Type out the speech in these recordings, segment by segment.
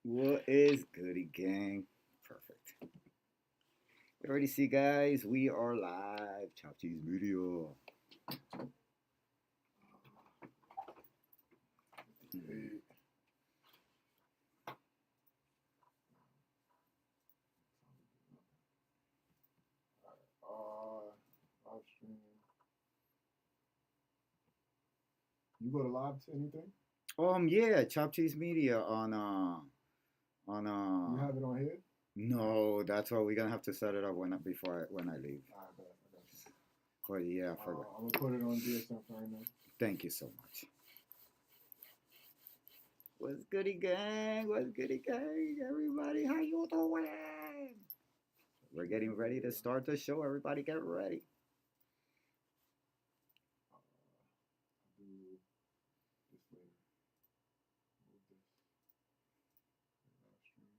What is goody gang? Perfect. You already see, guys, we are live. Chop Cheese Media. Hey, live stream. You go to live to anything? Yeah, Chop Cheese Media on You have it on here? No, that's why we're gonna have to set it up when I leave. I bet. I got you. But yeah, I forgot. I'm gonna put it on DSM right now. Thank you so much. What's goody gang? What's goody gang? Everybody, how you doing? We're getting ready to start the show. Everybody, get ready. I'll do this later. Move this live stream.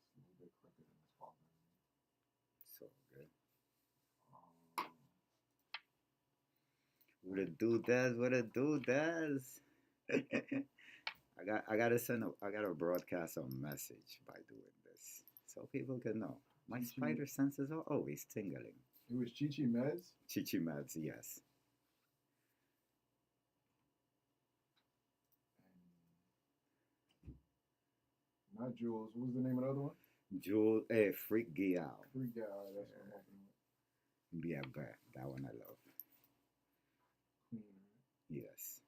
It's a little bit quicker than this father. So good. Um, What it do, Des? What it do, Des? I gotta broadcast a message by doing this so people can know. My Chichi, spider senses are always tingling. it was Chichi Meds. Chichi Mads, yes. And not Jules. What was the name of the other one? Jewel, Freak Gial. Freak Out. That's what I'm hoping with. Yeah, but that one I love. Queen, right? Yes.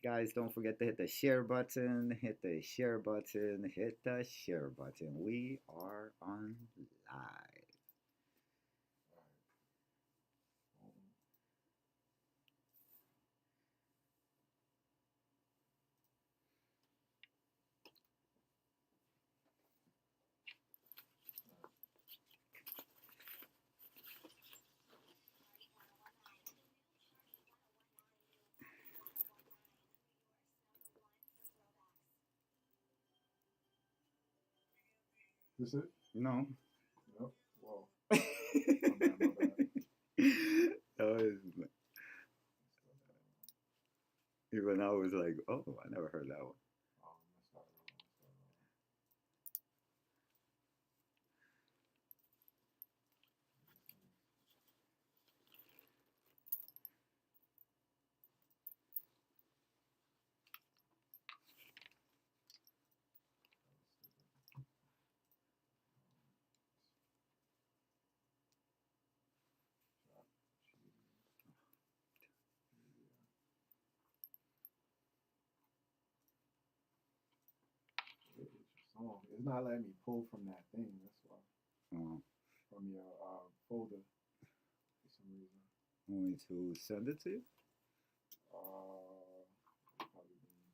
Guys, don't forget to hit the share button, hit the share button, hit the share button. We are on live. All right. This it? No. Yep. Whoa. that My bad. was, even I was like, oh, I never heard that one. Let's start it over. Song. It's not letting me pull from that thing. That's why. Oh, From your folder for some reason. want me to send it to you? Probably been,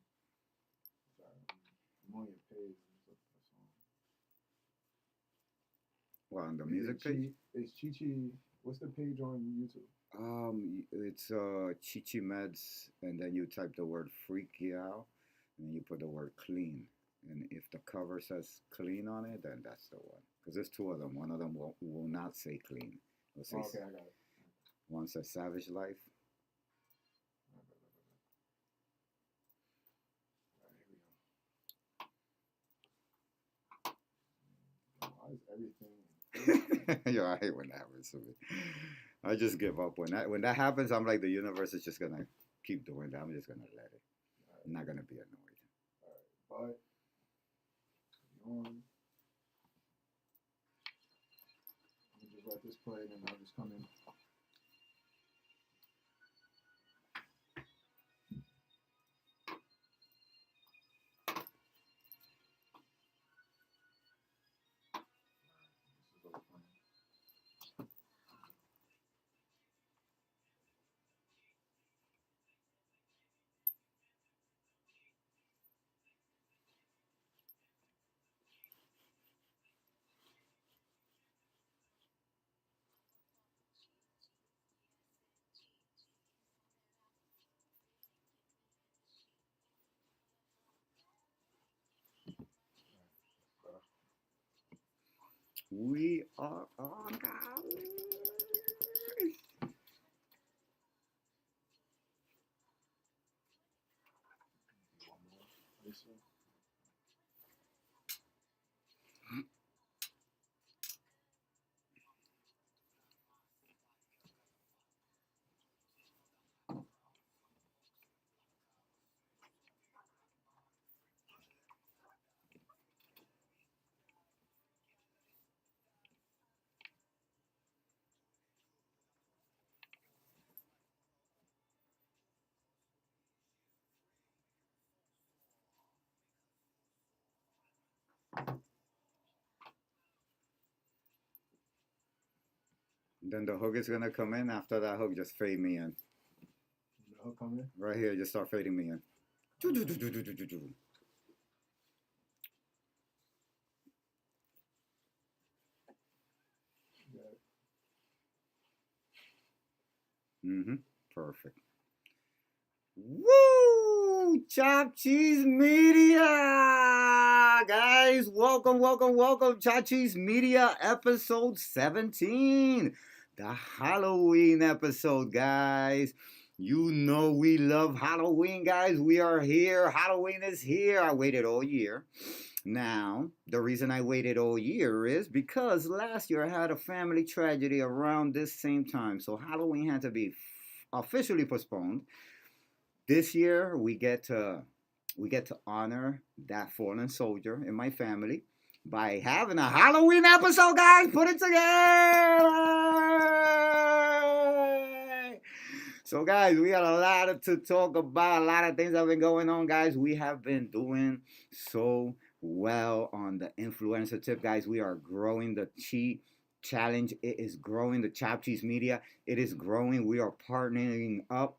sorry, I'm on your page. Let's look for the song. Well, on the Is music it page? Is Chichi? What's the page on YouTube? It's Chichi Meds, and then you type the word freaky out, and then you put the word clean. And if the cover says clean on it, then that's the one. Because there's two of them. One of them will not say clean. It'll say, Oh, okay, I got it. one says Savage Life. I got it. All right, here we go. Why is everything? Yo, I hate when that happens to me. I just give up when that happens. I'm like, the universe is just gonna keep doing that. I'm just gonna let it. I'm not gonna be annoyed. All right, but on. Let me just let this play, and then I'll just come in. This is what we're playing. We are on, guys. One more. Lisa. Then the hook is gonna come in. After that hook, just fade me in. The hook come in. Right here, just start fading me in. Yeah. Mm-hmm. Perfect. Woo! Chop Cheese Media! Guys, welcome, welcome, welcome. Chop Cheese Media episode 17. The Halloween episode, guys. You know we love Halloween, guys. We are here. Halloween is here. I waited all year. Now, the reason I waited all year is because last year I had a family tragedy around this same time. So Halloween had to be officially postponed. This year we get to honor that fallen soldier in my family by having a Halloween episode, guys. Put it together. So, guys, we got a lot to talk about. A lot of things have been going on, guys. We have been doing so well on the influencer tip, guys. We are growing the cheat challenge. It is growing. The Chop Cheese Media, it is growing. We are partnering up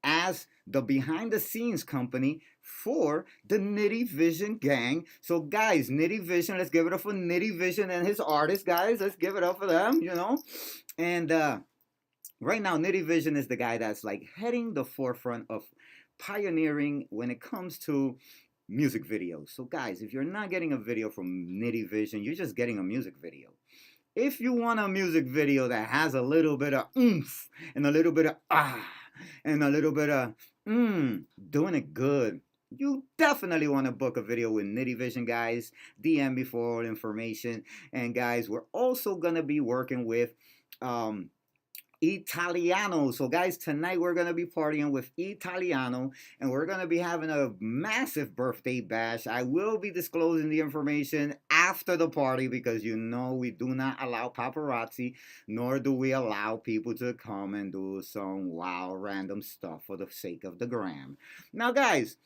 as the behind the scenes company for the Nitty Vision gang. So, guys, Nitty Vision, let's give it up for Nitty Vision and his artists, guys. Let's give it up for them. And right now, Nitty Vision is the guy that's like heading the forefront of pioneering when it comes to music videos. So, guys, if you're not getting a video from Nitty Vision, you're just getting a music video. If you want a music video that has a little bit of oomph and a little bit of and a little bit of doing it good, you definitely want to book a video with Nitty Vision, guys. DM me for all information. And guys, we're also gonna be working with Italiano. So, guys, tonight we're going to be partying with Italiano and we're going to be having a massive birthday bash. I will be disclosing the information after the party because we do not allow paparazzi, nor do we allow people to come and do some wild random stuff for the sake of the gram. Now, guys,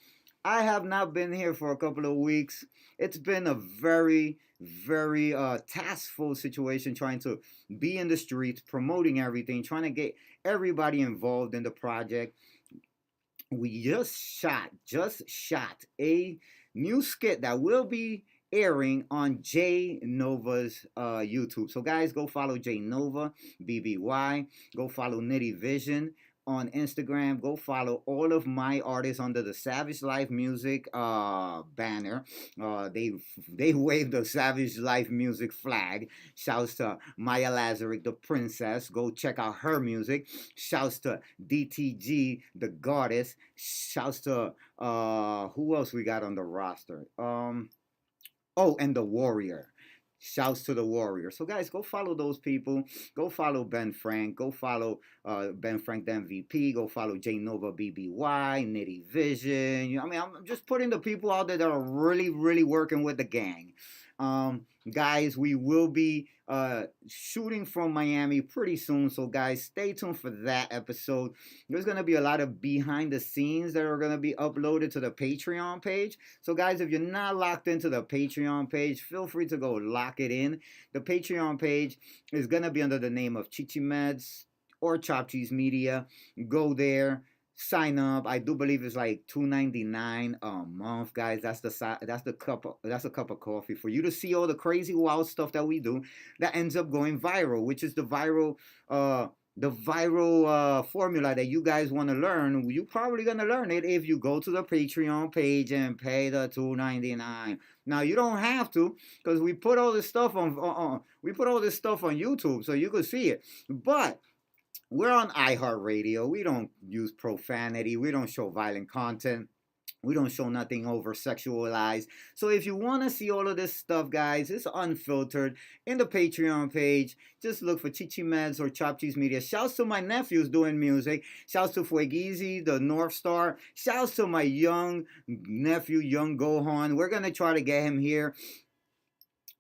I have not been here for a couple of weeks. It's been a very, very taskful situation trying to be in the streets, promoting everything, trying to get everybody involved in the project. We just shot a new skit that will be airing on J Nova's YouTube. So, guys, go follow J Nova BBY. Go follow Nitty Vision on Instagram. Go follow all of my artists under the Savage Life Music banner. They wave the Savage Life Music flag. Shouts to Maya Lazaric, the princess. Go check out her music. Shouts to DTG, the goddess. Shouts to who else we got on the roster? Oh, and the Warrior. Shouts to the Warrior. So, guys, go follow those people. Go follow Ben Frank. Go follow Ben Frank the MVP. Go follow J Nova BBY, Nitty Vision. I'm just putting the people out there that are really, really working with the gang. Guys, we will be shooting from Miami pretty soon. So, guys, stay tuned for that episode. There's going to be a lot of behind the scenes that are going to be uploaded to the Patreon page. So, guys, if you're not locked into the Patreon page, feel free to go lock it in. The Patreon page is going to be under the name of Chichi Meds or Chop Cheese Media. Go there. Sign up. I do believe it's like $2.99 a month, guys. That's a cup of coffee for you to see all the crazy wild stuff that we do that ends up going viral, which is the viral the viral formula that you guys want to learn, you're probably going to learn it if you go to the Patreon page and pay the $2.99. Now you don't have to, because we put all this stuff on YouTube so you could see it. But we're on iHeartRadio. We don't use profanity. We don't show violent content. We don't show nothing over sexualized. So if you want to see all of this stuff, guys, it's unfiltered in the Patreon page. Just look for Chichi Meds or Chop Cheese Media. Shouts to my nephews doing music. Shouts to Fuegizi, the North Star. Shouts to my young nephew, Young Gohan. We're going to try to get him here.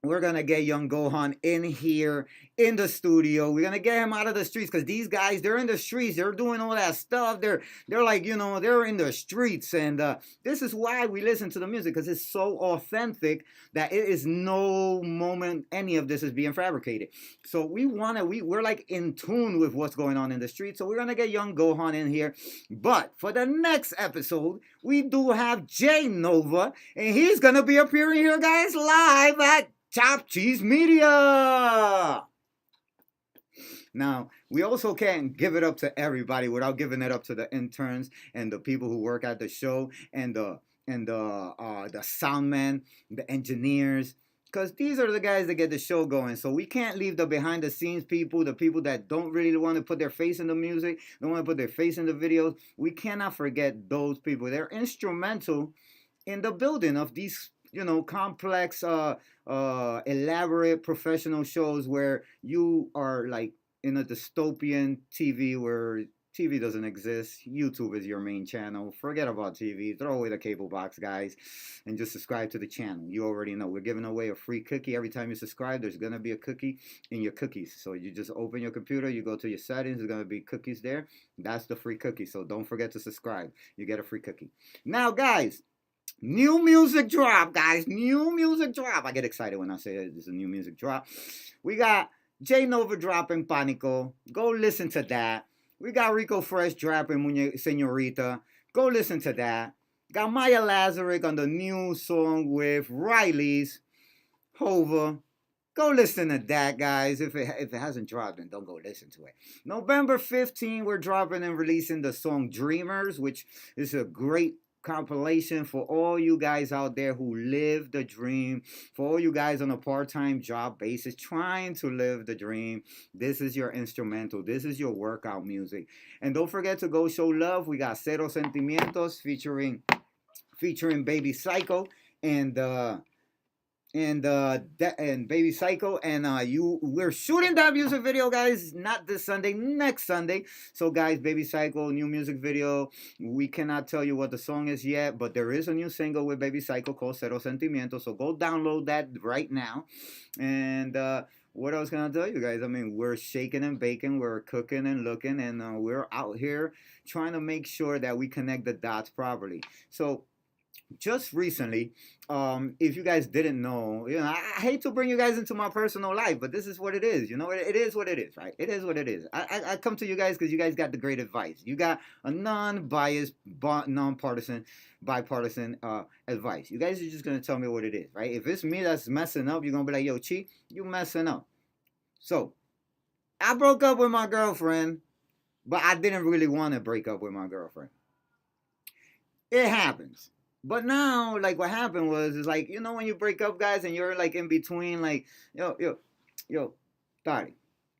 We're going to get young Gohan in here in the studio. We're going to get him out of the streets, because these guys, they're in the streets. They're doing all that stuff. They're like, they're in the streets. And this is why we listen to the music, because it's so authentic that it is no moment any of this is being fabricated. So we're like in tune with what's going on in the streets. So we're going to get young Gohan in here. But for the next episode, we do have Jay Nova. And he's going to be appearing here, guys, live at Chop Cheese Media. Now, we also can't give it up to everybody without giving it up to the interns and the people who work at the show and the sound men, the engineers, because these are the guys that get the show going. So we can't leave the behind the scenes people, the people that don't really want to put their face in the music, don't want to put their face in the videos. We cannot forget those people. They're instrumental in the building of these, complex, elaborate professional shows where you are like in a dystopian TV where TV doesn't exist. YouTube is your main channel. Forget about TV. Throw away the cable box, guys, and just subscribe to the channel. You already know. We're giving away a free cookie every time you subscribe. There's going to be a cookie in your cookies. So you just open your computer, you go to your settings, there's going to be cookies there. That's the free cookie. So don't forget to subscribe. You get a free cookie. Now, guys, new music drop, guys. New music drop. I get excited when I say there's a new music drop. We got J Nova dropping Panico. Go listen to that. We got Rico Fresh dropping Senorita. Go listen to that. Got Maya Lazarick on the new song with Riley's Hova. Go listen to that, guys. If it hasn't dropped, then don't go listen to it. November 15, we're dropping and releasing the song Dreamers, which is a great compilation for all you guys out there who live the dream, for all you guys on a part-time job basis trying to live the dream. This is your instrumental. This is your workout music. And don't forget to go show love. We got Cero Sentimientos featuring Baby Psycho and Baby Psycho, and we're shooting that music video, guys, not this Sunday, next Sunday. So guys, Baby Psycho, new music video. We cannot tell you what the song is yet, but there is a new single with Baby Psycho called Cero Sentimientos, so go download that right now. And what else can I tell you guys? I mean, we're shaking and baking, we're cooking and looking, and we're out here trying to make sure that we connect the dots properly. So just recently, if you guys didn't know, I hate to bring you guys into my personal life, but this is what it is. It is what it is, right? It is what it is. I come to you guys because you guys got the great advice. You got a non-biased, non-partisan, bipartisan advice. You guys are just going to tell me what it is, right? If it's me that's messing up, you're going to be like, yo, Chi, you messing up. So, I broke up with my girlfriend, but I didn't really want to break up with my girlfriend. It happens. But now, like, what happened was, is like, when you break up, guys, and you're, like, in between, like, yo, Tari,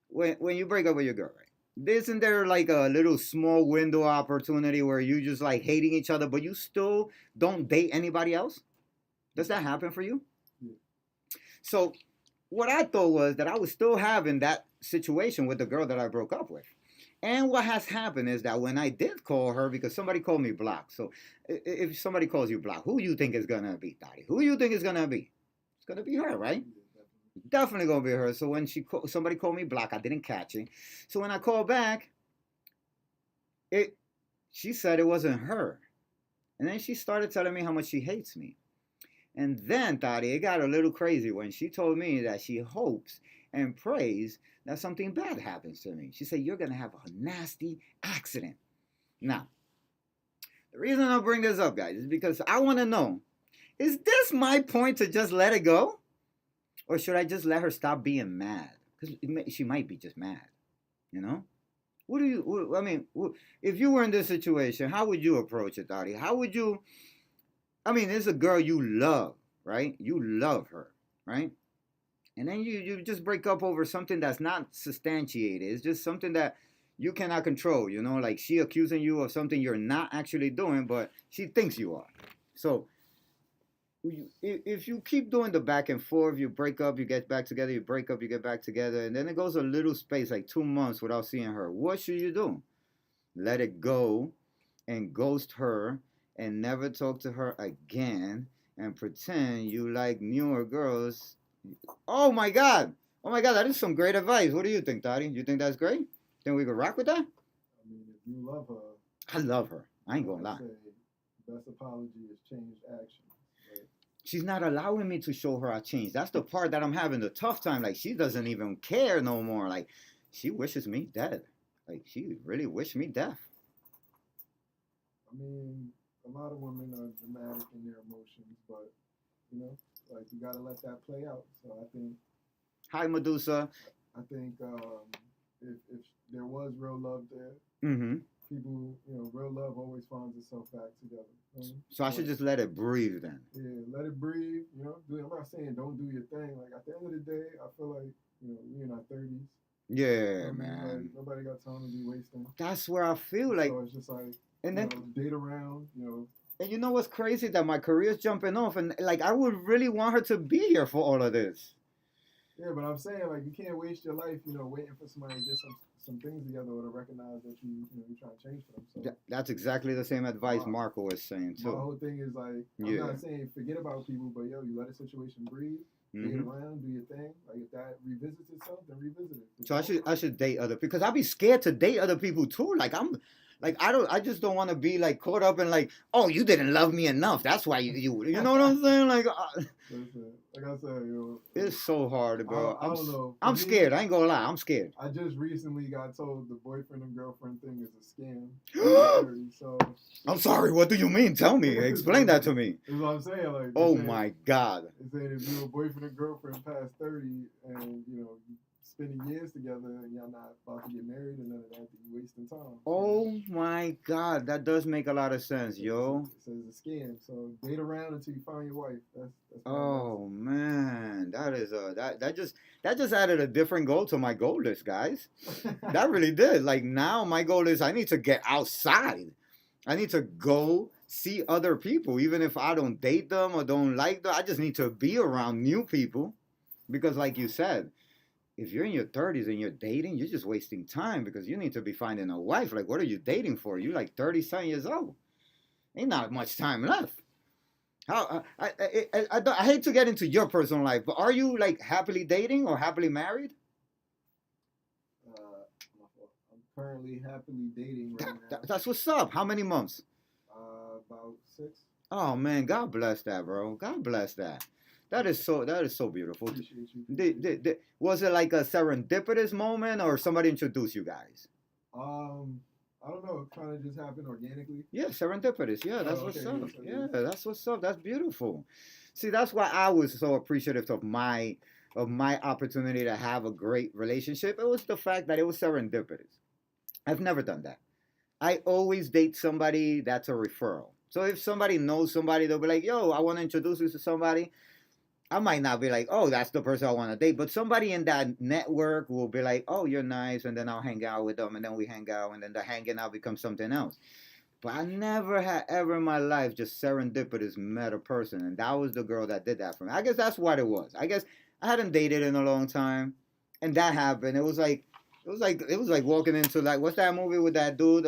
when you break up with your girl, right, isn't there, like, a little small window opportunity where you just, like, hating each other, but you still don't date anybody else? Does that happen for you? Yeah. So, what I thought was that I was still having that situation with the girl that I broke up with. And what has happened is that when I did call her, because somebody called me block. So if somebody calls you block, who do you think is going to be, Daddy? Who do you think is going to be? It's going to be her, right? Definitely going to be her. So when somebody called me block, I didn't catch it. So when I called back, she said it wasn't her. And then she started telling me how much she hates me. And then, Daddy, it got a little crazy when she told me that she hopes and prays that something bad happens to me. She said, you're going to have a nasty accident. Now, the reason I bring this up, guys, is because I want to know, is this my point to just let it go? Or should I just let her stop being mad? Because she might be just mad, What do you? I mean, if you were in this situation, how would you approach it, Dottie? How would you? I mean, it's a girl you love, right? You love her, right? And then you just break up over something that's not substantiated. It's just something that you cannot control. You know, like she accusing you of something you're not actually doing, but she thinks you are. So if you keep doing the back and forth, you break up, you get back together, you break up, you get back together, and then it goes a little space, like 2 months without seeing her. What should you do? Let it go and ghost her and never talk to her again and pretend you like newer girls. Oh my God. Oh my God, that is some great advice. What do you think, Dottie? You think that's great? Think we could rock with that? I mean, if you love her, I love her. I ain't like gonna I lie. say, best apology is changed action. Right? She's not allowing me to show her I changed. That's the part that I'm having the tough time. Like she doesn't even care no more. Like she wishes me dead. Like she really wished me death. I mean, a lot of women are dramatic in their emotions, but you know, like you gotta let that play out. So Hi, Medusa. I think if there was real love there, Mm-hmm. people, real love always finds itself back together. So I should But just let it breathe then. yeah, let it breathe. I'm not saying don't do your thing. Like at the end of the day, I feel like we in our 30s. Yeah, Like man. nobody got time to be wasting. That's where I feel like, So it's just like and then, date around. and you know what's crazy? That my career's jumping off, and like I would really want her to be here for all of this. Yeah, but I'm saying like you can't waste your life, waiting for somebody to get some things together or to recognize that you're trying to change for them. So That's exactly the same advice my, Marco was saying my too. whole thing is like I'm Yeah. not saying forget about people, but yo, you let a situation breathe, date Mm-hmm. around, do your thing. Like if that revisits itself, then revisit it. If So don't, I should date other people because I'll be scared to date other people too. Like I just don't want to be like caught up in like, oh, you didn't love me enough, that's why you know what I'm saying, like listen, like I said, it's so hard, bro. I don't know. For I'm me, scared. I ain't gonna lie, I'm scared. I just recently got told the boyfriend and girlfriend thing is a scam. 30, so I'm sorry, what do you mean? Tell me, explain that to me. that's what I'm saying. Like, Oh my God. They saying if you're a boyfriend and girlfriend past 30 and you spending years together and y'all not about to get married and none of that, then you wasting time. Oh my God, that does make a lot of sense, yo. It says it's a scam. So date around until you find your wife. That's Oh man, that is that just added a different goal to my goal list, guys. That really did. Like now my goal is I need to get outside. I need to go see other people, even if I don't date them or don't like them. I just need to be around new people because, like you said, if you're in your 30s and you're dating, you're just wasting time because you need to be finding a wife. Like, what are you dating for? You're like 30-something years old. Ain't not much time left. How I hate to get into your personal life, but are you like happily dating or happily married? I'm currently happily dating right now. That's what's up. How many months? About 6. Oh man, God bless that, bro. God bless that. That is so beautiful. Appreciate you. Was it like a serendipitous moment or somebody introduced you guys? I don't know. It kind of just happened organically. Yeah, serendipitous. Yeah, that's Oh, what's okay, up. yes, it Yeah, is. that's what's up. That's beautiful. See, that's why I was so appreciative of my opportunity to have a great relationship. It was the fact that it was serendipitous. I've never done that. I always date somebody that's a referral. So if somebody knows somebody, they'll be like, "Yo, I want to introduce you to somebody." I might not be like, "Oh, that's the person I want to date," but somebody in that network will be like, "Oh, you're nice," and then I'll hang out with them, and then we hang out, and then the hanging out becomes something else. But I never had ever in my life just serendipitous met a person, and that was the girl that did that for me. I guess that's what it was. I guess I hadn't dated in a long time, and that happened. It was like walking into like what's that movie with that dude?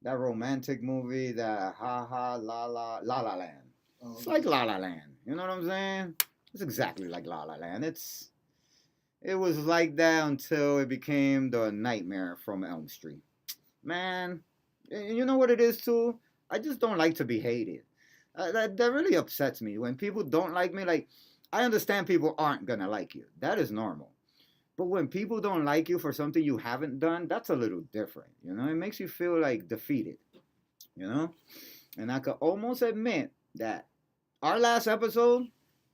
That romantic movie, that Ha Ha La La La La Land. It's like La La Land. You know what I'm saying? It's exactly like La La Land. It was like that until it became the Nightmare from Elm Street. Man, and you know what it is too? I just don't like to be hated. That really upsets me when people don't like me. Like, I understand people aren't gonna like you. That is normal. But when people don't like you for something you haven't done, that's a little different. You know, it makes you feel like defeated. You know, and I could almost admit that our last episode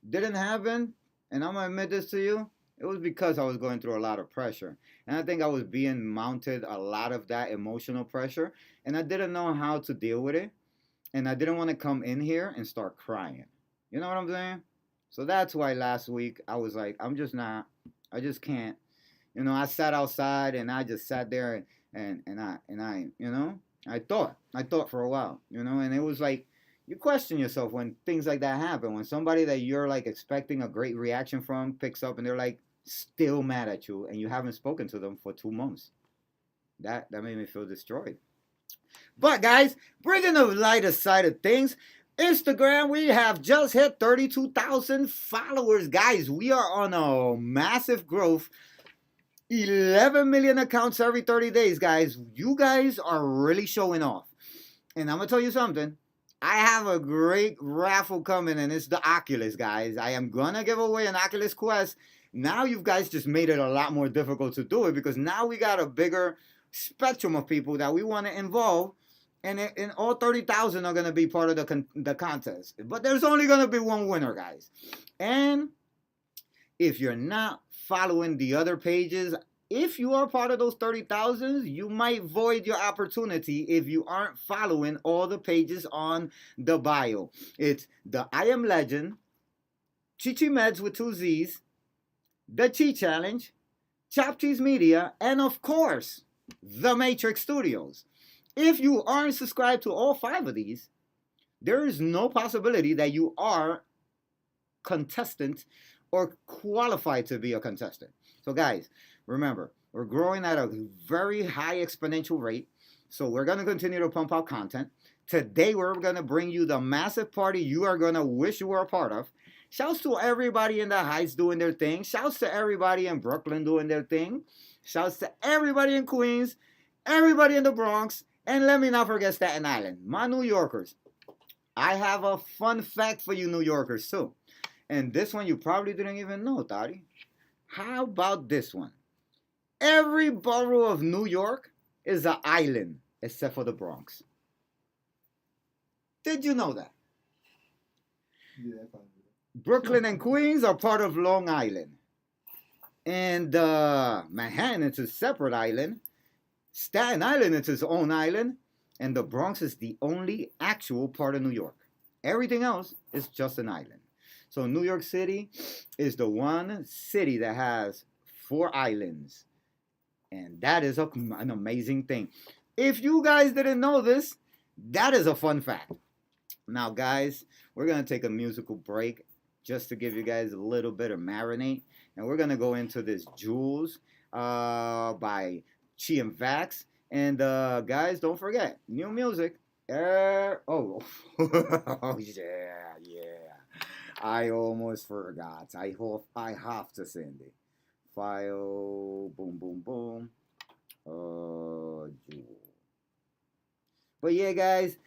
didn't happen, and I'm gonna admit this to you. It was because I was going through a lot of pressure. And I think I was being mounted a lot of that emotional pressure. And I didn't know how to deal with it. And I didn't want to come in here and start crying. You know what I'm saying? So that's why last week I was like, I'm just not, I just can't. You know, I sat outside and I just sat there and I, I thought for a while, and it was like you question yourself when things like that happen. When somebody that you're like expecting a great reaction from picks up and they're like still mad at you and you haven't spoken to them for 2 months. That made me feel destroyed. But guys, bringing the lighter side of things, Instagram, we have just hit 32,000 followers. Guys, we are on a massive growth. 11 million accounts every 30 days, guys. You guys are really showing off. And I'm going to tell you something. I have a great raffle coming, and it's the Oculus, guys. I am going to give away an Oculus Quest. Now you guys just made it a lot more difficult to do it because now we got a bigger spectrum of people that we want to involve. And all 30,000 are going to be part of the contest. But there's only going to be one winner, guys. And if you're not following the other pages, if you are part of those 30,000, you might void your opportunity if you aren't following all the pages on the bio. It's the I Am Legend, Chichi Meds with 2 Z's, the Chi Challenge, Chop Cheese Media, and of course, the Matrix Studios. If you aren't subscribed to all 5 of these, there is no possibility that you are contestant or qualified to be a contestant. So guys, remember, we're growing at a very high exponential rate. So we're going to continue to pump out content. Today, we're going to bring you the massive party you are going to wish you were a part of. Shouts to everybody in the Heights doing their thing. Shouts to everybody in Brooklyn doing their thing. Shouts to everybody in Queens, everybody in the Bronx, and let me not forget Staten Island. My New Yorkers, I have a fun fact for you New Yorkers too. And this one you probably didn't even know, Tari. How about this one? Every borough of New York is an island except for the Bronx. Did you know that? Yeah, I found it. Brooklyn and Queens are part of Long Island. And Manhattan is a separate island. Staten Island is its own island. And the Bronx is the only actual part of New York. Everything else is just an island. So New York City is the one city that has 4 islands. And that is an amazing thing. If you guys didn't know this, that is a fun fact. Now, guys, we're going to take a musical break just to give you guys a little bit of marinate. And we're going to go into this Jules by Chi and Vax. And guys, don't forget, new music. Oh, yeah. I almost forgot. I have to send it. File, boom, boom, boom. Jewel. But yeah, guys.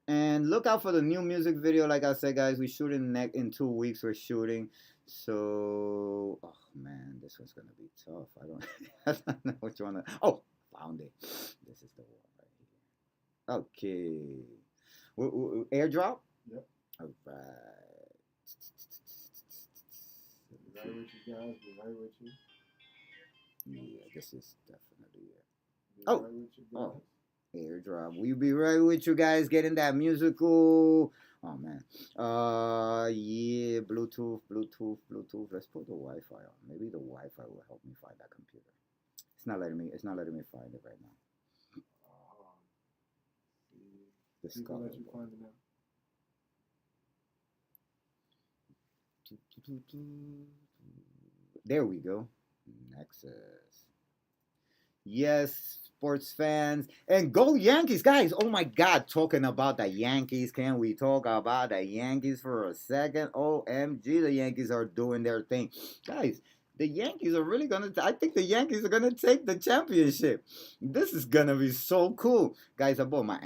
And look out for the new music video. Like I said, guys, we're shooting in 2 weeks. We're shooting. So, oh man, this one's gonna be tough. I don't know which one. Oh, found it. This is the one right here. Okay. Airdrop. Yep. All right. Right with you guys. Right with you. Yeah, this is definitely it. Right with you guys. Oh. Airdrop. We'll be right with you guys getting that musical. Oh man. Yeah, Bluetooth. Let's put the Wi-Fi on. Maybe the Wi-Fi will help me find that computer. It's not letting me find it right now. Discover. Let you find it now. There we go. Nexus. Yes, sports fans. And go Yankees, guys. Oh my God. Talking about the Yankees. Can we talk about the Yankees for a second? OMG, the Yankees are doing their thing. Guys, the Yankees are really I think the Yankees are going to take the championship. This is going to be so cool. Guys, I bought my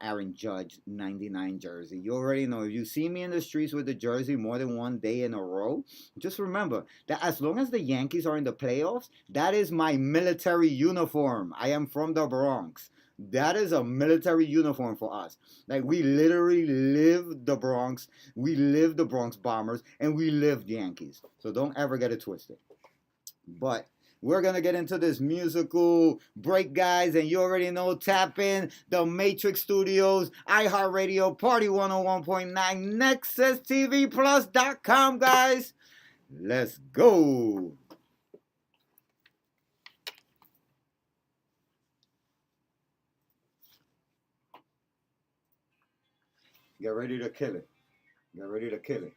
Aaron Judge 99 jersey. You already know. If you see me in the streets with the jersey more than one day in a row, just remember that as long as the Yankees are in the playoffs, that is my military uniform. I am from the Bronx. That is a military uniform for us. Like we literally live the Bronx, we live the Bronx Bombers, and we live Yankees. So don't ever get it twisted. But we're gonna get into this musical break, guys, and you already know. Tap in the Matrix Studios, iHeartRadio, Party 101.9, NexusTVPlus.com, guys. Let's go. Get ready to kill it. Get ready to kill it.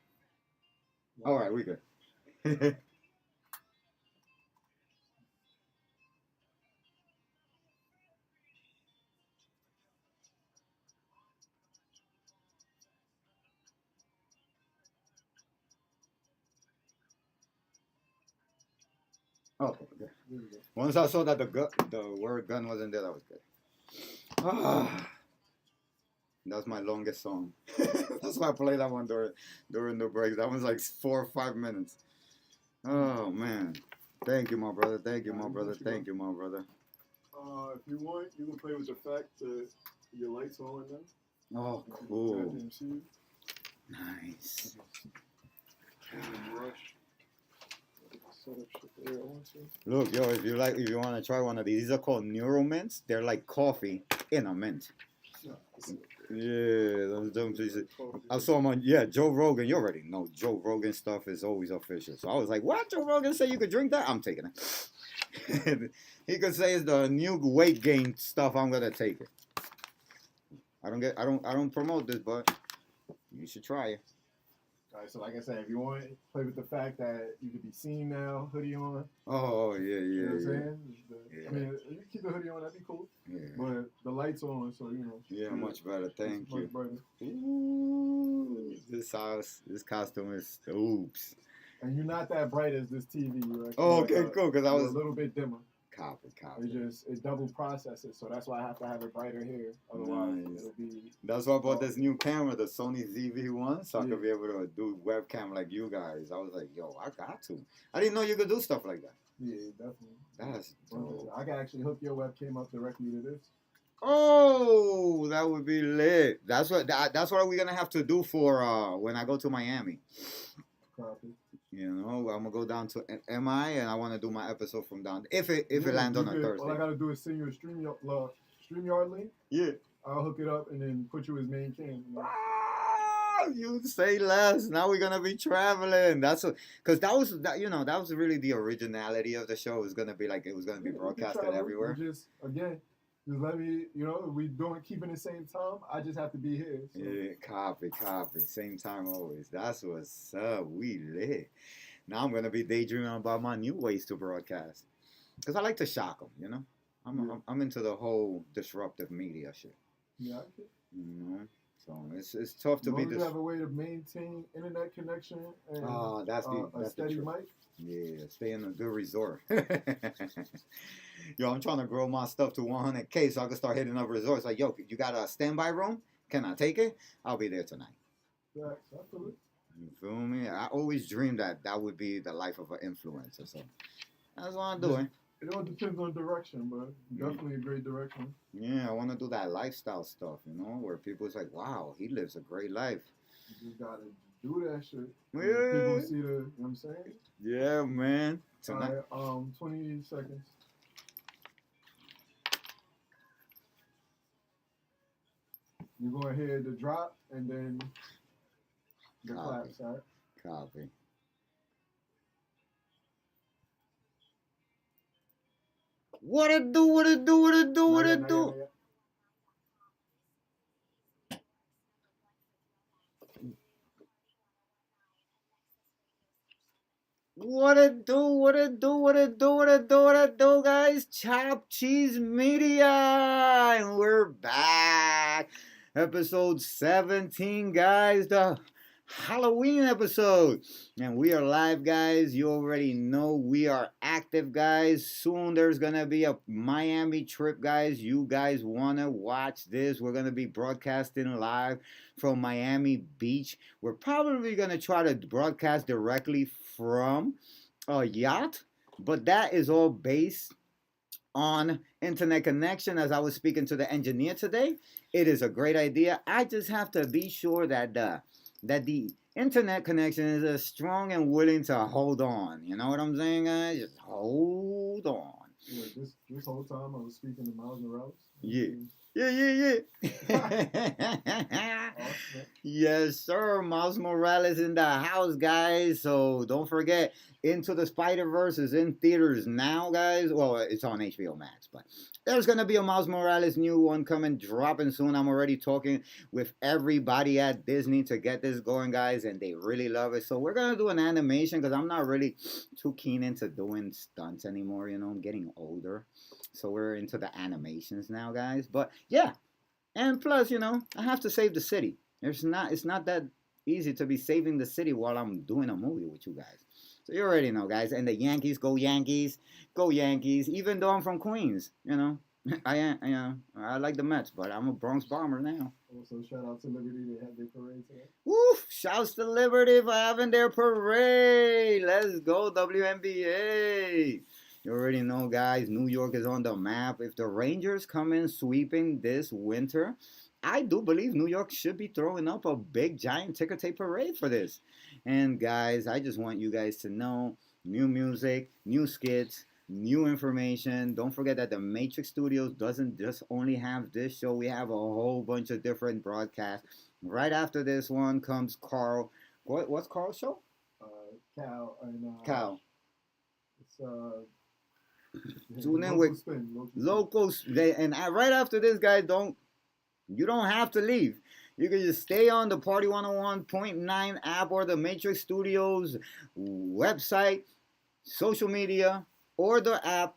All right, we good. Okay, good. Once I saw that the word gun wasn't there, that was good. Ah, that's my longest song. That's why I play that one during the break. That one's like 4 or 5 minutes. Oh man. Thank you, my brother. Thank you, my brother. Thank you, my brother. If you want, you can play with the fact that your lights on now. Oh, cool. Nice. Look, yo, if you want to try one of these are called Neuro Mints. They're like coffee in a mint. Yeah, those dumb pieces. I saw him on, Joe Rogan. You already know Joe Rogan stuff is always official. So I was like, what? Joe Rogan say you could drink that? I'm taking it. He could say it's the new weight gain stuff. I'm gonna take it. I don't promote this, but you should try it. All right, so like I said, if you want, play with the fact that you could be seen now, hoodie on. Oh yeah, you know what I'm saying? I mean, you keep the hoodie on, that'd be cool. Yeah. But the lights on, so you know. Yeah, much better. Thank you. Much better. Ooh, this costume is oops. And you're not that bright as this TV. Right? Oh, okay, cool. Because I was a little bit dimmer. Copy. It double processes, so that's why I have to have it brighter here. Otherwise, it'll be. That's why I bought this new camera, the Sony ZV-1, so I could be able to do webcam like you guys. I was like, yo, I got to. I didn't know you could do stuff like that. Yeah, definitely. That's dope. I can actually hook your webcam up directly to this. Oh, that would be lit. That's what we're gonna have to do for when I go to Miami. Copy. You know, I'm gonna go down to MI and I want to do my episode from down. If it lands on a Thursday. All I gotta do is send you a StreamYard link. Yeah. I'll hook it up and then put you as main cam. You know? You say less. Now we're gonna be traveling. Because that was really the originality of the show. It was gonna be like it was gonna be broadcasted everywhere. Just let me, we keeping the same time. I just have to be here. So. Yeah, copy. Same time always. That's what's up. We lit. Now I'm gonna be daydreaming about my new ways to broadcast. Cause I like to shock them. I'm into the whole disruptive media shit. Yeah. So it's tough to be. You have a way to maintain internet connection and that's a steady mic. Yeah, stay in a good resort. Yo, I'm trying to grow my stuff to 100K so I can start hitting up resorts. Like, yo, you got a standby room? Can I take it? I'll be there tonight. Yeah, absolutely. You feel me? I always dreamed that would be the life of an influencer. So that's what I'm doing. It all depends on direction, but definitely a great direction. Yeah, I want to do that lifestyle stuff, where people's like, wow, he lives a great life. You just got to do that shit. Yeah. People see you know what I'm saying? Yeah, man. Tonight. All right, 20 seconds. You're going to hear the drop and then the claps, all right? Copy. What it do? What it do, guys? Chop Cheese Media, and we're back. Episode 17, guys, the Halloween episode. And we are live, guys. You already know we are active, guys. Soon there's going to be a Miami trip, guys. You guys want to watch this. We're going to be broadcasting live from Miami Beach. We're probably going to try to broadcast directly from a yacht, but that is all based on internet connection. As I was speaking to the engineer today, it is a great idea. I just have to be sure that the internet connection is as strong and willing to hold on. You know what I'm saying, guys? Just hold on. Yeah, this whole time I was speaking to Miles Morales. Yeah. Yeah. Awesome. Yes, sir. Miles Morales in the house, guys. So don't forget, Into the Spider-Verse is in theaters now, guys. Well, it's on HBO Max, but there's gonna be a Miles Morales new one coming, dropping soon. I'm already talking with everybody at Disney to get this going, guys, and they really love it. So we're gonna do an animation because I'm not really too keen into doing stunts anymore. You know, I'm getting older. So we're into the animations now, guys. But yeah, and plus, you know, I have to save the city. It's not that easy to be saving the city while I'm doing a movie with you guys. So you already know, guys. And the Yankees, go Yankees, go Yankees. Even though I'm from Queens, you know, I like the Mets, but I'm a Bronx Bomber now. Also, shout out to Liberty. They had their parade today. Woof! Shouts to Liberty for having their parade. Let's go, WNBA. You already know, guys, New York is on the map. If the Rangers come in sweeping this winter, I do believe New York should be throwing up a big, giant ticker tape parade for this. And, guys, I just want you guys to know new music, new skits, new information. Don't forget that the Matrix Studios doesn't just only have this show. We have a whole bunch of different broadcasts. Right after this one comes Carl. What's Carl's show? Cal and Cal. It's Tune in with locals. And right after this, guys, you don't have to leave. You can just stay on the Party 101.9 app or the Matrix Studios website, social media, or the app,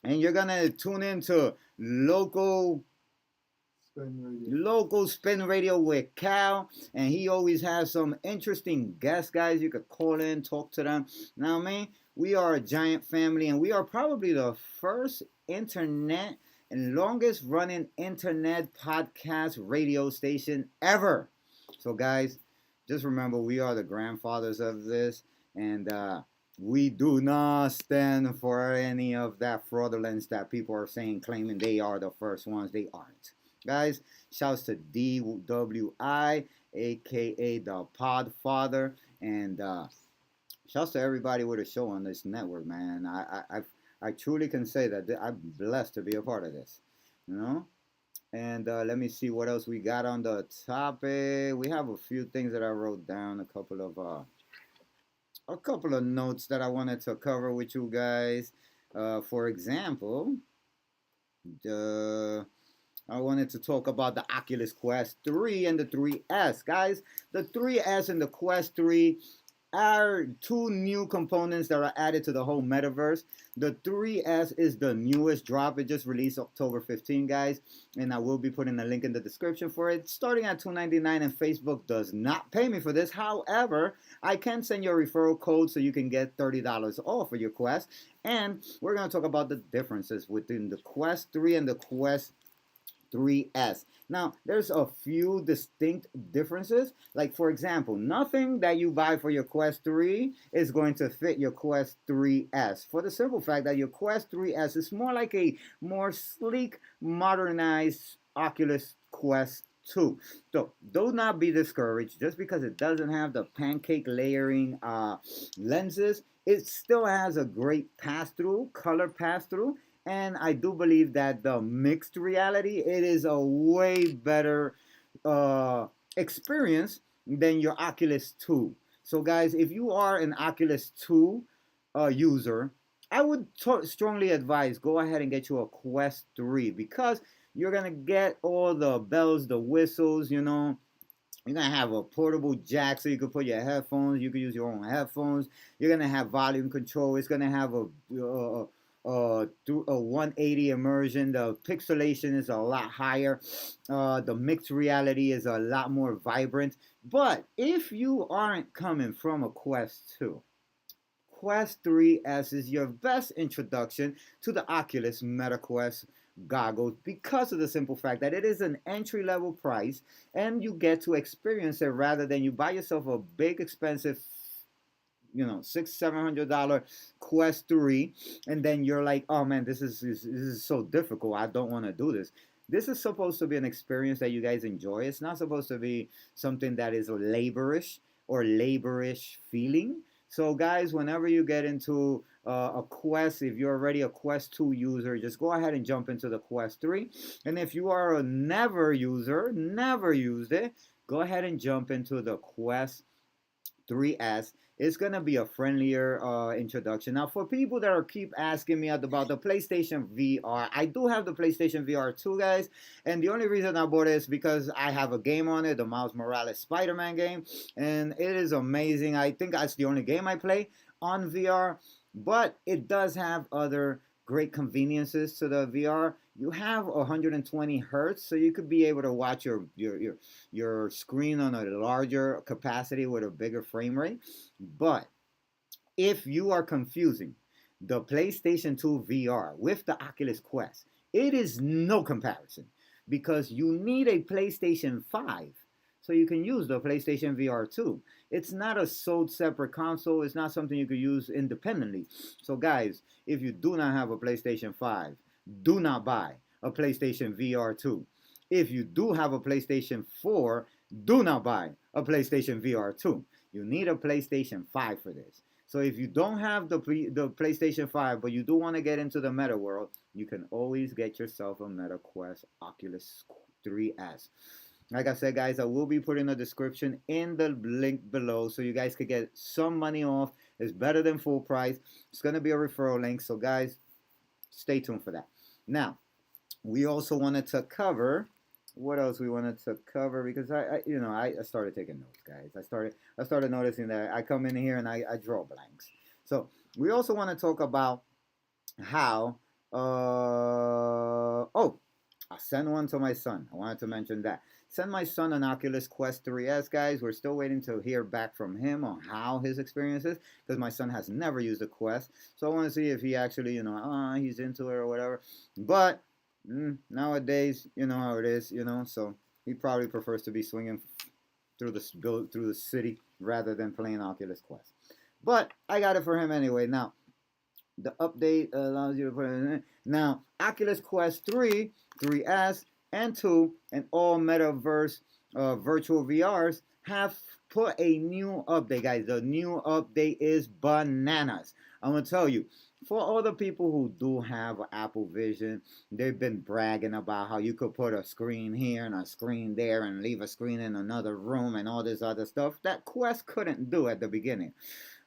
and you're gonna tune into local spin radio with Cal, and he always has some interesting guests, guys. You could call in, talk to them. Now, man, we are a giant family, and we are probably the first internet and longest running internet podcast radio station ever. So, guys, just remember, we are the grandfathers of this, and we do not stand for any of that fraudulence that people are saying, claiming they are the first ones. They aren't. Guys, shouts to DWI, aka the Podfather, and shouts to everybody with a show on this network, man. I truly can say that I'm blessed to be a part of this, you know. And let me see what else we got on the topic. We have a few things that I wrote down, a couple of notes that I wanted to cover with you guys. For example, I wanted to talk about the Oculus Quest 3 and the 3S. Guys, the 3S and the Quest 3 are two new components that are added to the whole metaverse. The 3S is the newest drop. It just released October 15, guys, and I will be putting a link in the description for it. Starting at $2.99, and Facebook does not pay me for this. However, I can send you a referral code so you can get $30 off for your Quest. And we're going to talk about the differences within the Quest 3 and the Quest 3S. Now, there's a few distinct differences. Like, for example, nothing that you buy for your Quest 3 is going to fit your Quest 3S. For the simple fact that your Quest 3S is more like a more sleek, modernized Oculus Quest 2. So, do not be discouraged. Just because it doesn't have the pancake layering lenses, it still has a great pass-through, color pass-through. And I do believe that the mixed reality, it is a way better experience than your Oculus 2. So, guys, if you are an Oculus 2 user, I would strongly advise go ahead and get you a Quest 3 because you're going to get all the bells, the whistles, you know. You're going to have a portable jack so you can put your headphones. You can use your own headphones. You're going to have volume control. It's going to have through a 180 immersion. The pixelation is a lot higher. The mixed reality is a lot more vibrant. But if you aren't coming from a Quest 2, Quest 3S is your best introduction to the Oculus MetaQuest goggles because of the simple fact that it is an entry-level price and you get to experience it rather than you buy yourself a big expensive $600-700 Quest 3, and then you're like, oh man, this is so difficult. I don't want to do this. This is supposed to be an experience that you guys enjoy. It's not supposed to be something that is laborish or laborish feeling. So, guys, whenever you get into a Quest, if you're already a Quest 2 user, just go ahead and jump into the Quest 3. And if you are a never user, never used it, go ahead and jump into the Quest 3S. It's gonna be a friendlier introduction. Now, for people that are keep asking me about the PlayStation VR, I do have the PlayStation VR 2, guys, and the only reason I bought it is because I have a game on it, the Miles Morales Spider-Man game, and it is amazing. I think that's the only game I play on VR, but it does have other great conveniences to the VR. You have 120 hertz, so you could be able to watch your screen on a larger capacity with a bigger frame rate. But if you are confusing the PlayStation 2 VR with the Oculus Quest, it is no comparison because you need a PlayStation 5 so you can use the PlayStation VR 2. It's not a sold separate console. It's not something you could use independently. So guys, if you do not have a PlayStation 5, do not buy a PlayStation VR 2. If you do have a PlayStation 4, do not buy a PlayStation VR 2. You need a PlayStation 5 for this. So if you don't have the PlayStation 5, but you do want to get into the meta world, you can always get yourself a Meta Quest Oculus 3S. Like I said, guys, I will be putting a description in the link below so you guys could get some money off. It's better than full price. It's going to be a referral link. So, guys, stay tuned for that. Now, we also wanted to cover what else we wanted to cover because I started taking notes, guys. I started noticing that I come in here and I draw blanks. So we also want to talk about how I sent one to my son. I wanted to mention that. Send my son an Oculus Quest 3S, guys. We're still waiting to hear back from him on how his experience is because my son has never used a Quest. So I want to see if he actually, he's into it or whatever. But nowadays, you know how it is, so he probably prefers to be swinging through the city rather than playing Oculus Quest. But I got it for him anyway. Now, the update allows you to put it in. Now, Oculus Quest 3, 3S, and 2, and all metaverse virtual VRs have put a new update, guys. The new update is bananas. I'm going to tell you, for all the people who do have Apple Vision, they've been bragging about how you could put a screen here and a screen there and leave a screen in another room and all this other stuff that Quest couldn't do at the beginning.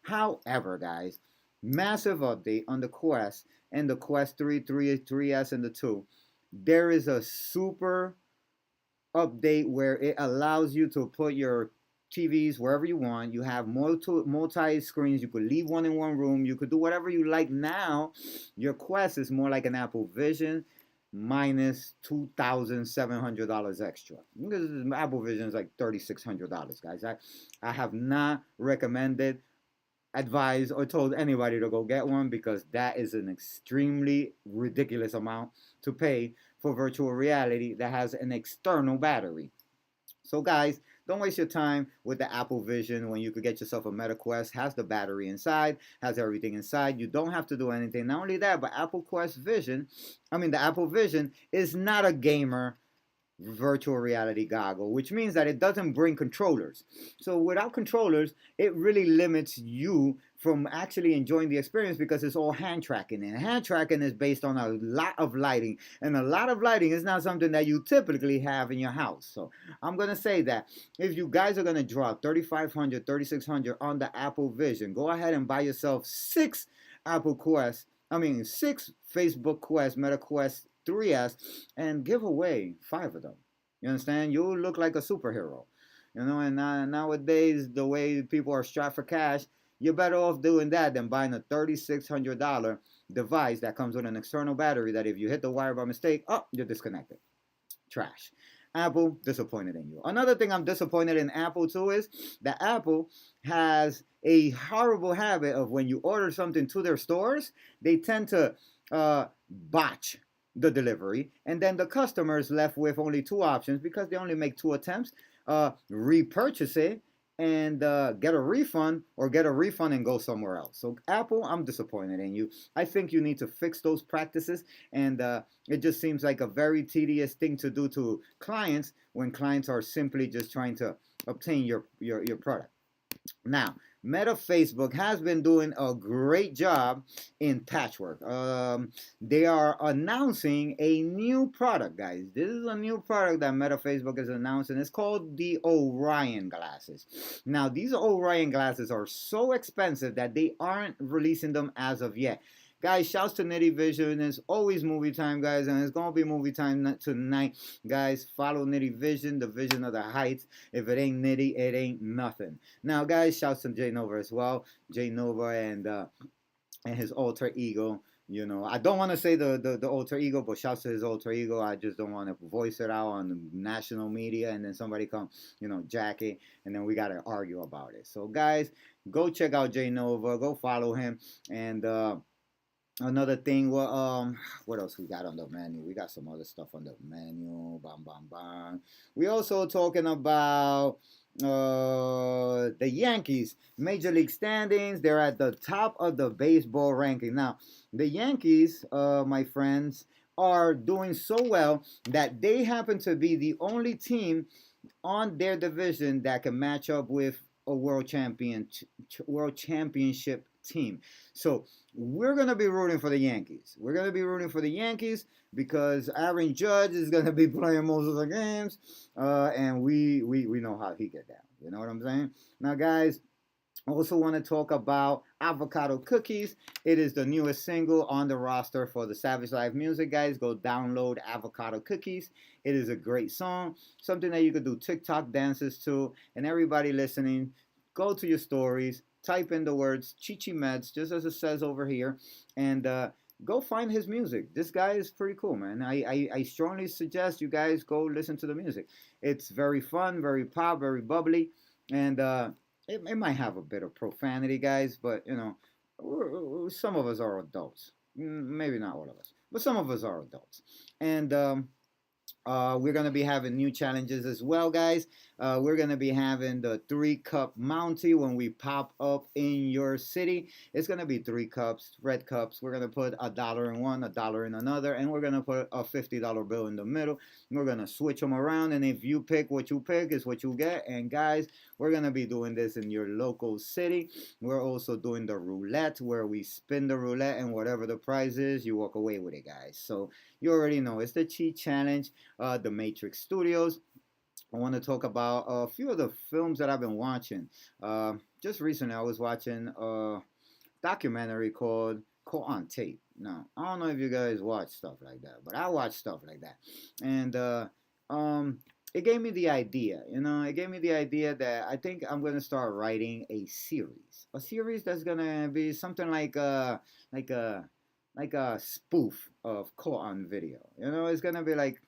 However, guys, massive update on the Quest and the Quest 3, 3S, and the 2. There is a super update where it allows you to put your TVs wherever you want. You have multi screens. You could leave one in one room. You could do whatever you like. Now, your Quest is more like an Apple Vision minus $2,700 extra. Because Apple Vision is like $3,600, guys. I have not recommended, advised, or told anybody to go get one because that is an extremely ridiculous amount to pay for virtual reality that has an external battery. So guys, don't waste your time with the Apple Vision when you could get yourself a Meta Quest. Has the battery inside, has everything inside. You don't have to do anything. Not only that, but the Apple Vision is not a gamer virtual reality goggle, which means that it doesn't bring controllers. So without controllers, it really limits you from actually enjoying the experience because it's all hand tracking, and hand tracking is based on a lot of lighting, and a lot of lighting is not something that you typically have in your house. So I'm gonna say that if you guys are gonna drop $3,500, $3,600 on the Apple Vision, go ahead and buy yourself 6 Facebook Quest, Meta Quest 3S, and give away 5 of them. You understand? You'll look like a superhero. And nowadays, the way people are strapped for cash, you're better off doing that than buying a $3,600 device that comes with an external battery that if you hit the wire by mistake, you're disconnected. Trash. Apple, disappointed in you. Another thing I'm disappointed in Apple too is that Apple has a horrible habit of when you order something to their stores, they tend to botch the delivery, and then the customer is left with only 2 options because they only make 2 attempts: repurchase it and get a refund, or get a refund and go somewhere else. So Apple, I'm disappointed in you. I think you need to fix those practices, and it just seems like a very tedious thing to do to clients when clients are simply just trying to obtain your product. Now, Meta Facebook has been doing a great job in patchwork. They are announcing a new product, guys. This is a new product that Meta Facebook is announcing. It's called the Orion glasses. Now, these Orion glasses are so expensive that they aren't releasing them as of yet. Guys, shouts to Nitty Vision. It's always movie time, guys, and it's gonna be movie time tonight. Guys, follow Nitty Vision, the vision of the heights. If it ain't Nitty, it ain't nothing. Now, guys, shouts to Jay Nova as well. Jay Nova and his alter ego. You know, I don't want to say the alter ego, but shouts to his alter ego. I just don't want to voice it out on the national media, and then somebody come, jack it, and then we gotta argue about it. So, guys, go check out Jay Nova. Go follow him, and another thing, what else we got on the menu? We got some other stuff on the menu. Bam, bam, bam. We also talking about the Yankees Major League standings. They're at the top of the baseball ranking. Now, the Yankees, my friends, are doing so well that they happen to be the only team on their division that can match up with a world championship team. So we're gonna be rooting for the Yankees. We're gonna be rooting for the Yankees because Aaron Judge is gonna be playing most of the games, and we know how he get down. You know what I'm saying? Now, guys, I also want to talk about Avocado Cookies. It is the newest single on the roster for the Savage Life Music, guys. Go download Avocado Cookies. It is a great song, something that you could do TikTok dances to. And everybody listening, go to your stories, type in the words Chichi Meds, just as it says over here, and go find his music. This guy is pretty cool, man. I strongly suggest you guys go listen to the music. It's very fun, very pop, very bubbly, and it might have a bit of profanity, guys, but some of us are adults. Maybe not all of us, but some of us are adults. And we're going to be having new challenges as well, guys. We're going to be having the 3-cup Mountie when we pop up in your city. It's going to be 3 cups, red cups. We're going to put $1 in one, $1 in another, and we're going to put a $50 bill in the middle. We're going to switch them around, and if you pick what you pick is what you get. And guys, we're going to be doing this in your local city. We're also doing the roulette where we spin the roulette, and whatever the prize is, you walk away with it, guys. So you already know it's the cheat challenge. The Matrix Studios. I want to talk about a few of the films that I've been watching. Just recently, I was watching a documentary called Caught on Tape. Now, I don't know if you guys watch stuff like that, but I watch stuff like that. And it gave me the idea, it gave me the idea that I think I'm going to start writing a series that's going to be something like a spoof of Caught on Video. It's going to be like,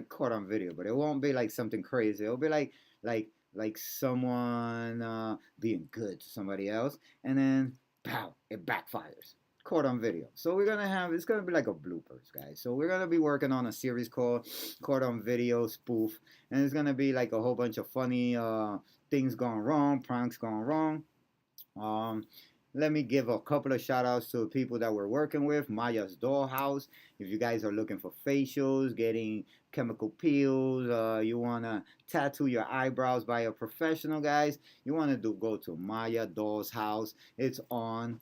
caught on video, but it won't be like something crazy. It'll be like someone being good to somebody else, and then pow, it backfires. Caught on video. So it's gonna be like a bloopers, guys. So we're gonna be working on a series called Caught on Video Spoof, and it's gonna be like a whole bunch of funny things gone wrong, pranks gone wrong. Let me give a couple of shout outs to people that we're working with. Maya's Dollhouse. If you guys are looking for facials, getting chemical peels, you want to tattoo your eyebrows by a professional, guys, you want to go to Maya Doll's House. It's on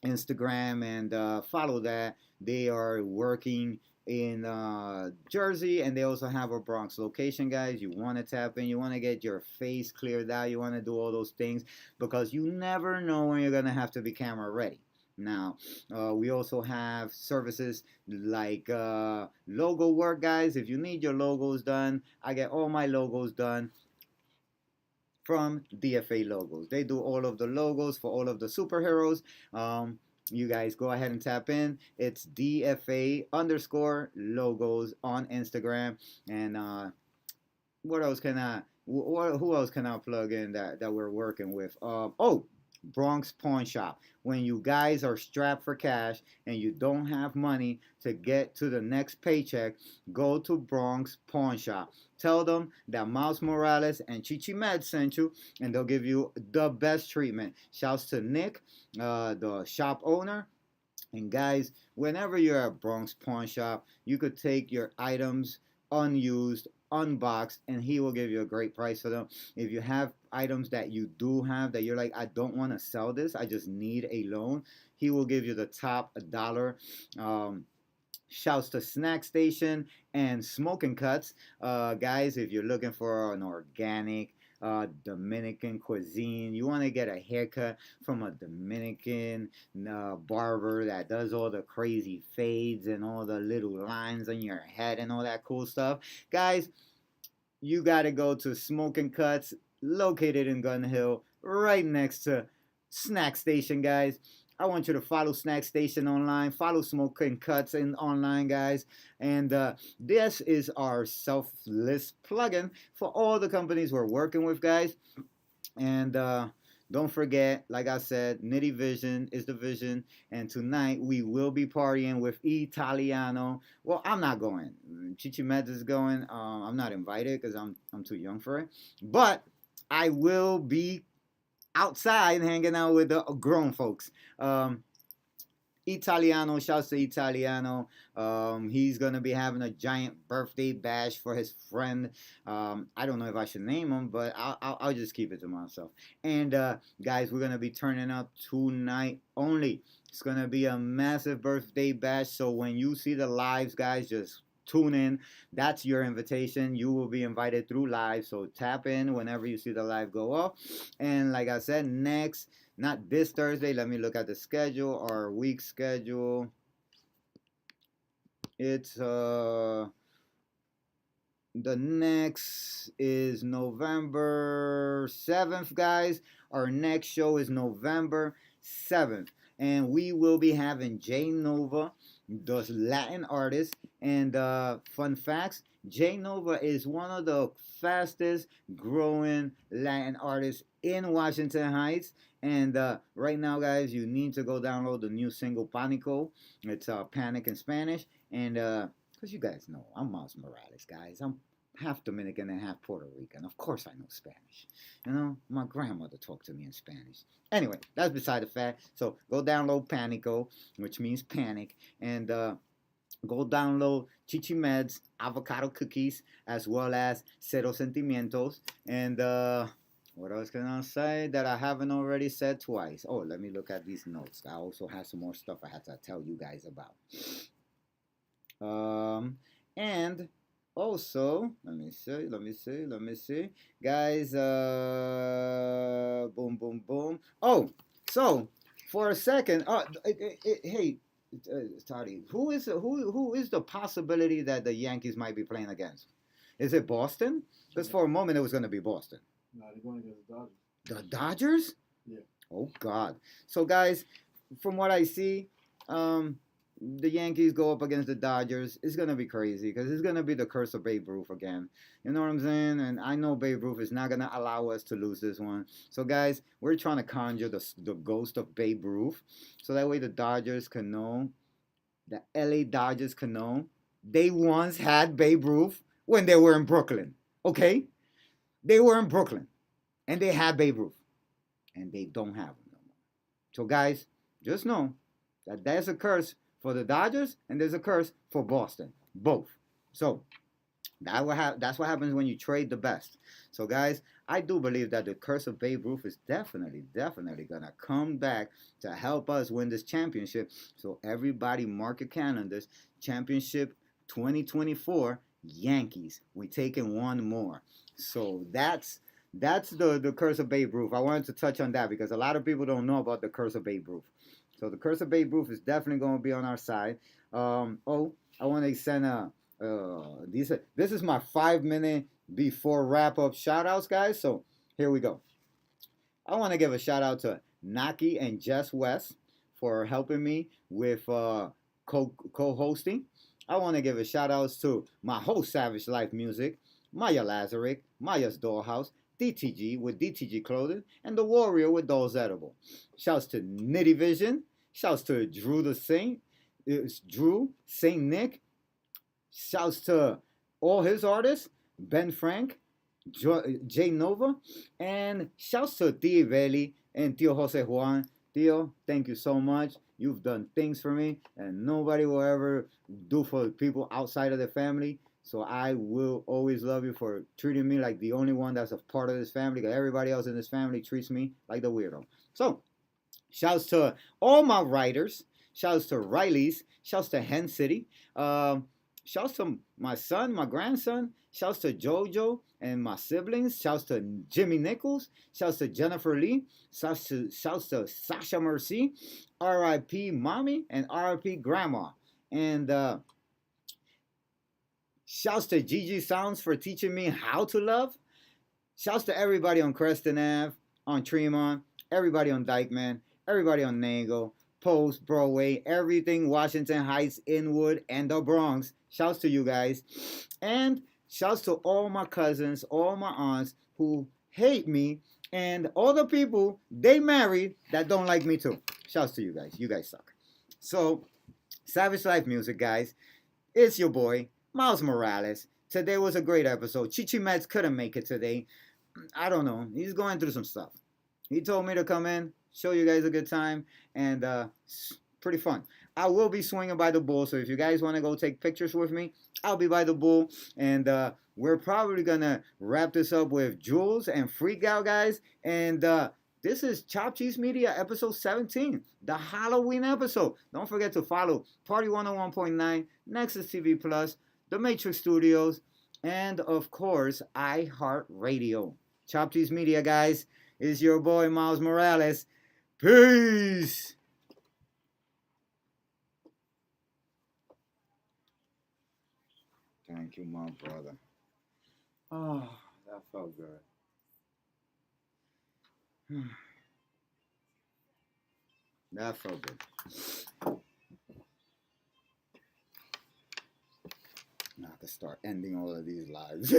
Instagram, and follow that. They are working in Jersey, and they also have a Bronx location, guys. You want to tap in, you want to get your face cleared out, you want to do all those things, because you never know when you're going to have to be camera ready. Now, we also have services like logo work, guys. If you need your logos done, I get all my logos done from DFA Logos. They do all of the logos for all of the superheroes. You guys go ahead and tap in. It's DFA _ logos on Instagram. And what else can I? Who else can I plug in that we're working with? Bronx Pawn Shop. When you guys are strapped for cash and you don't have money to get to the next paycheck, go to Bronx Pawn Shop. Tell them that Miles Morales and Chichi Med sent you, and they'll give you the best treatment. Shouts to Nick, the shop owner. And guys, whenever you're at Bronx Pawn Shop, you could take your items unused, unboxed, and he will give you a great price for them. If you have items that you do have that you're like, I don't want to sell this, I just need a loan, he will give you the top $1. Shouts to Snack Station and Smoking Cuts. Guys, if you're looking for an organic Dominican cuisine, you want to get a haircut from a Dominican barber that does all the crazy fades and all the little lines on your head and all that cool stuff, guys, you got to go to Smoking Cuts, located in Gun Hill, right next to Snack Station, guys. I want you to follow Snack Station online, follow Smoking Cuts in online, guys. And this is our selfless plugin for all the companies we're working with, guys. And don't forget, like I said, Nitty Vision is the vision. And tonight we will be partying with Italiano. Well, I'm not going. Chichi Meds is going. I'm not invited because I'm too young for it. But I will be outside hanging out with the grown folks. Italiano, shouts to Italiano. He's gonna be having a giant birthday bash for his friend. I don't know if I should name him, but I'll just keep it to myself. And guys, we're gonna be turning up tonight only. It's gonna be a massive birthday bash. So when you see the lives, guys, just tune in. That's your invitation. You will be invited through live, so tap in whenever you see the live go off. And like I said, next, not this Thursday, let me look at the schedule, our week schedule. It's the next is November 7th, guys. Our next show is November 7th, and we will be having J Nova, the Latin artist. And fun facts, J Nova is one of the fastest growing Latin artists in Washington Heights. And right now, guys, you need to go download the new single Panico. It's Panic in Spanish. And because you guys know, I'm Miles Morales, guys. I'm half Dominican and half Puerto Rican. Of course I know Spanish. You know, my grandmother talked to me in Spanish. Anyway, that's beside the fact. So go download Panico, which means panic. And go download Chichi Meds, avocado cookies, as well as Cero Sentimientos. And what else can I say that I haven't already said twice? Oh, let me look at these notes. I also have some more stuff I have to tell you guys about. And also, let me see. Guys, boom, boom, boom. Oh, so, for a second, hey, Toddy, who is the possibility that the Yankees might be playing against? Is it Boston? Because for a moment it was going to be Boston. No, they're going against the Dodgers. The Dodgers? Yeah. Oh God. So guys, from what I see, the Yankees go up against the Dodgers. It's gonna be crazy because it's gonna be the curse of Babe Ruth again. You know what I'm saying? And I know Babe Ruth is not gonna allow us to lose this one. So guys, we're trying to conjure the ghost of Babe Ruth, so that way the Dodgers can know, the LA Dodgers can know they once had Babe Ruth when they were in Brooklyn. Okay, they were in Brooklyn, and they had Babe Ruth, and they don't have him no more. So guys, just know that there's a curse for the Dodgers, and there's a curse for Boston. Both. So that's what happens when you trade the best. So guys, I do believe that the curse of Babe Ruth is definitely gonna come back to help us win this championship. So everybody mark your calendars. Championship 2024, Yankees. We're taking one more. So that's the curse of Babe Ruth. I wanted to touch on that because a lot of people don't know about the curse of Babe Ruth. So the curse of Babe Ruth is definitely going to be on our side. I want to send this is my 5-minute before wrap up shout outs, guys. So here we go. I want to give a shout out to Naki and Jess West for helping me with co-hosting. I want to give a shout out to my whole Savage Life Music, Maya Lazarick, Maya's Dollhouse, DTG with DTG Clothing, and The Warrior with Dolls Edible. Shouts to Nitty Vision. Shouts to Drew the Saint. It's Drew, Saint Nick. Shouts to all his artists, Ben Frank, Jay Nova, and shouts to Tio Veli and Tio Jose Juan. Tio, thank you so much. You've done things for me, and nobody will ever do for people outside of the family. So I will always love you for treating me like the only one that's a part of this family, because everybody else in this family treats me like the weirdo. So, shouts to all my writers. Shouts to Riley's. Shouts to Hen City. Shouts to my son, my grandson. Shouts to JoJo and my siblings. Shouts to Jimmy Nichols. Shouts to Jennifer Lee. Shouts to Sasha Mercy. R.I.P. Mommy and R.I.P. Grandma. And shouts to Gigi Sounds for teaching me how to love. Shouts to everybody on Creston Ave, on Tremont, everybody on Dykeman, everybody on Nagle, Post, Broadway, everything, Washington Heights, Inwood, and the Bronx. Shouts to you guys. And shouts to all my cousins, all my aunts who hate me, and all the people they married that don't like me too. Shouts to you guys. You guys suck. So, Savage Life Music, guys. It's your boy, Miles Morales. Today was a great episode. Chichi Meds couldn't make it today. I don't know. He's going through some stuff. He told me to come in, show you guys a good time, and it's pretty fun. I will be swinging by the Bull, so if you guys want to go take pictures with me, I'll be by the Bull, and we're probably going to wrap this up with Jules and Freak Out, guys, and this is Chop Cheese Media, episode 17, the Halloween episode. Don't forget to follow Party 101.9, Nexus TV Plus, The Matrix Studios, and, of course, iHeartRadio. Chop Cheese Media, guys, is your boy, Miles Morales. Peace! Thank you, my brother. Oh, that felt good. That felt good. Now I can start ending all of these lives.